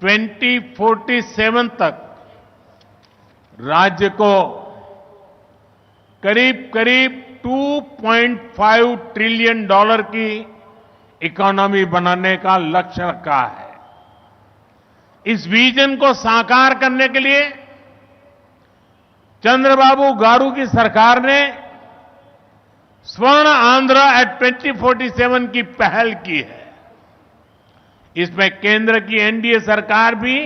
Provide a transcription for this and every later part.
2047 तक राज्य को करीब करीब 2.5 ट्रिलियन डॉलर की इकोनॉमी बनाने का लक्ष्य रखा है। इस विजन को साकार करने के लिए चंद्रबाबू गारू की सरकार ने स्वर्ण आंध्र एट 2047 की पहल की है। इसमें केंद्र की एनडीए सरकार भी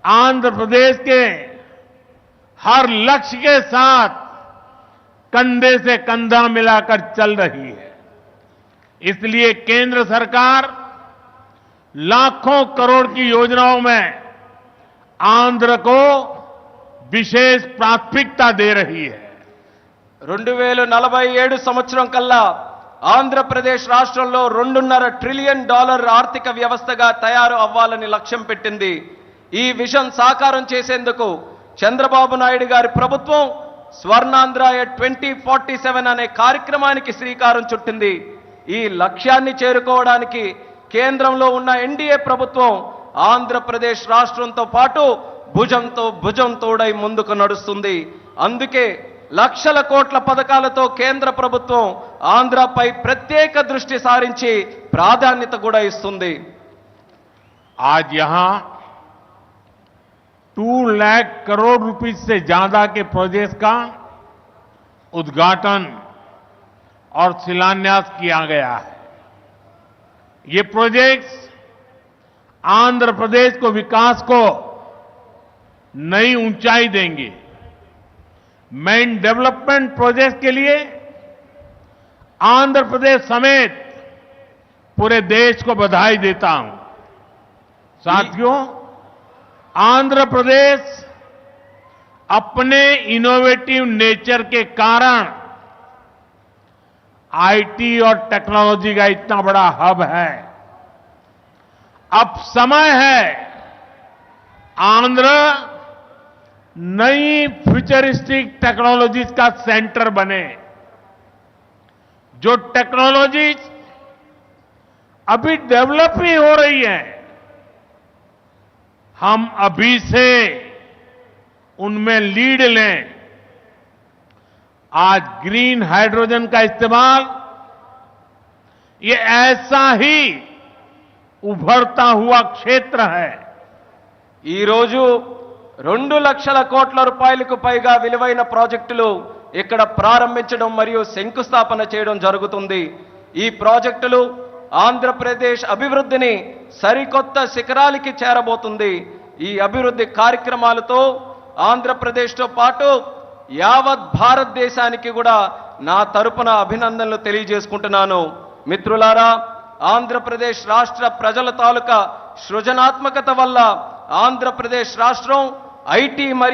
आंध्र प्रदेश के हर लक्ष्य के साथ कंधे से कंधा मिलाकर चल रही है। इसलिए केंद्र सरकार लाखों करोड़ की योजनाओं में आंध्र को विशेष प्राथमिकता दे रही है। 2047 సంవత్సరం కల్లా ఆంధ్రప్రదేశ్ రాష్ట్రంలో 2.5 ట్రిలియన్ డాలర్ ఆర్థిక వ్యవస్థగా తయారు అవ్వాలని లక్ష్యం పెట్టింది. ఈ విజన్ సాకారం చేసేందుకు చంద్రబాబు నాయుడు గారి ప్రభుత్వం స్వర్ణాంధ్ర 2047 అనే కార్యక్రమానికి శ్రీకారం చుట్టింది. ఈ లక్ష్యాన్ని చేరుకోవడానికి కేంద్రంలో ఉన్న ఎన్డీఏ ప్రభుత్వం ఆంధ్రప్రదేశ్ రాష్ట్రంతో పాటు భుజంతో భుజం తోడై ముందుకు నడుస్తుంది. అందుకే లక్షల కోట్ల పథకాలతో కేంద్ర ప్రభుత్వం ఆంధ్రపై ప్రత్యేక దృష్టి సారించి ప్రాధాన్యత కూడా ఇస్తుంది. आज यहां 2 लाख करोड़ रुपए से ज्यादा के प्रोजेक्ट का उद्घाटन और शिलान्यास किया गया है। ये प्रोजेक्ट्स आंध्र प्रदेश को विकास को नई ऊंचाई देंगे। मैं इन डेवलपमेंट प्रोजेक्ट के लिए आंध्र प्रदेश समेत पूरे देश को बधाई देता हूं। साथियों, आंध्र प्रदेश अपने इनोवेटिव नेचर के कारण आईटी और टेक्नोलॉजी का इतना बड़ा हब है। अब समय है आंध्र नई फ्यूचरिस्टिक टेक्नोलॉजीज का सेंटर बने। जो टेक्नोलॉजीज अभी डेवलप ही हो रही है, हम अभी से उनमें लीड लें। आज ग्रीन हाइड्रोजन का इस्तेमाल ये ऐसा ही उभरता हुआ क्षेत्र है। ఈ రోజు 2 లక్షల కోట్ల రూపాయలకు పైగా విలువైన ప్రాజెక్టులు ఇక్కడ ప్రారంభించడం మరియు శంకుస్థాపన చేయడం జరుగుతుంది. ఈ ప్రాజెక్టులు ఆంధ్రప్రదేశ్ అభివృద్ధిని సరికొత్త శిఖరాలకి చేరబోతుంది. ఈ అభివృద్ధి కార్యక్రమాలతో ఆంధ్రప్రదేశ్తో పాటు యావత్ భారతదేశానికి కూడా నా తరపున అభినందనలు తెలియజేసుకుంటున్నాను. మిత్రులారా, ఆంధ్రప్రదేశ్ రాష్ట్ర ప్రజల తాలూకా సృజనాత్మకత వల్ల ఆంధ్రప్రదేశ్ రాష్ట్రం ఐటీ